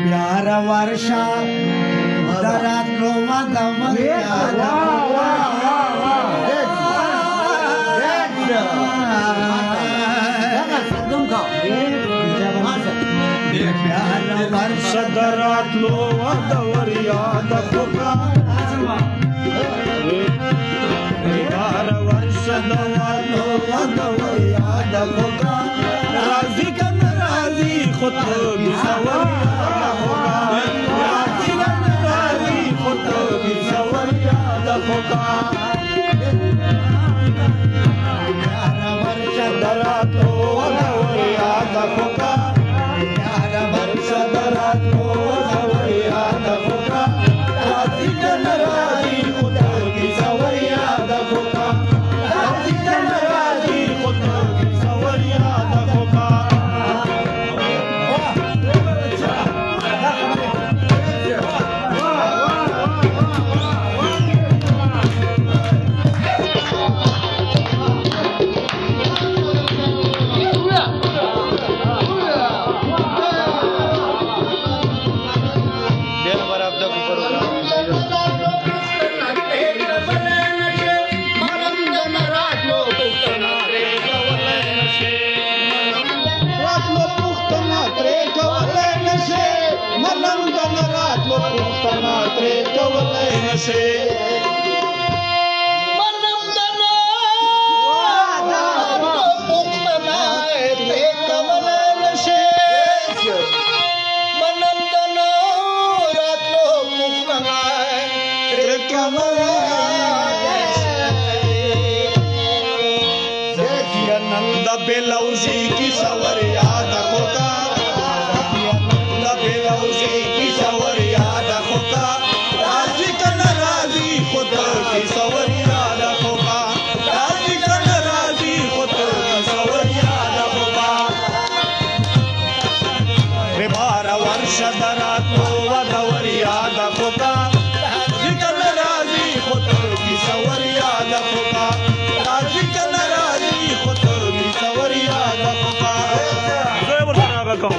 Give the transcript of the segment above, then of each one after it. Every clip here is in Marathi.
प्यार वर्षा दरात लो प्यार वर्ष दरात लो वादावर याद होका प्यार वर्ष दरात लो वादावर याद होका राजी कन राजी खुद भी सवर याद होका राजी कन राजी खुद भी सवर याद होका प्यार वर्ष दरात लो वादावर याद होका प्यार वर्ष दरात लो वादावर याद होका राजी कन राजी खुद भी सवर याद होका राजी कन राजी खुद भी सवर याद होका बेलौजी की सवर याद होका बेलौजी की सवर याद होका राजी कन राजी खुद की सवर याद होका राजी कन राजी खुद की सवर याद होका रे 12 वर्ष दरात लो वादावर याद होका राजी कन राजी खुद की सवर याद होका राजी कन राजी खुद की सवर याद होका saya bersama kau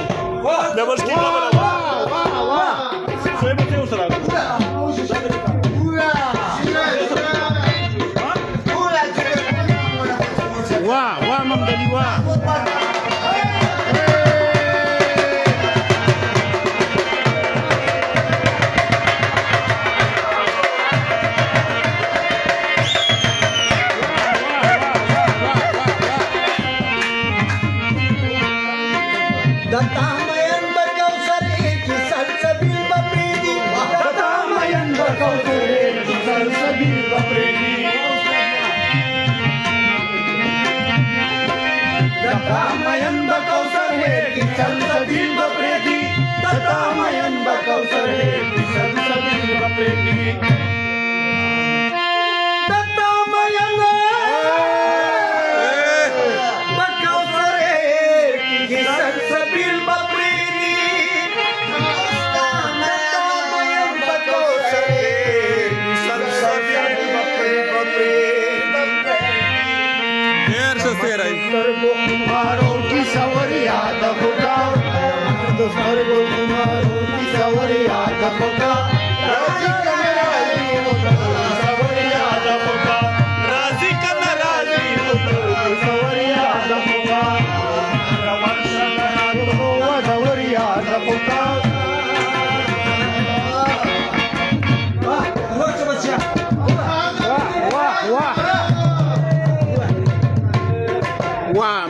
double skin lah saya betul serang wah wah memdali wah Datamayan berkausar ki salsabil bapredi Datamayan berkausar ki salsabil bapredi Datamayan berkausar ki salsabil bapredi Datamayan berkausar ki salsabil bapredi Datamayan berkausar ki salsabil bapredi Datamayan berkausar ki salsabil bapredi सर्वो कुमारों की सवर याद होगा सर्वो कुमारों की सवर याद होगा राजी कन राजी सवर याद होगा राजी कन राजी सवर याद होगा सवर याद होगा wah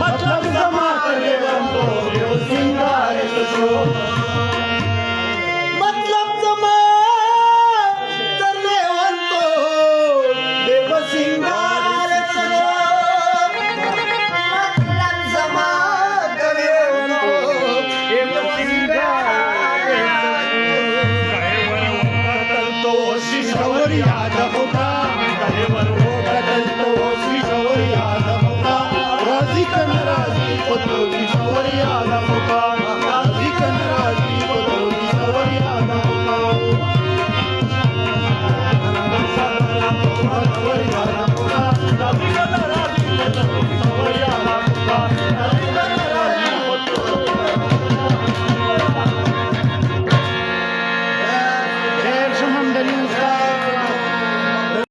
मतलब समाज लेवंतो देव सिंगार सो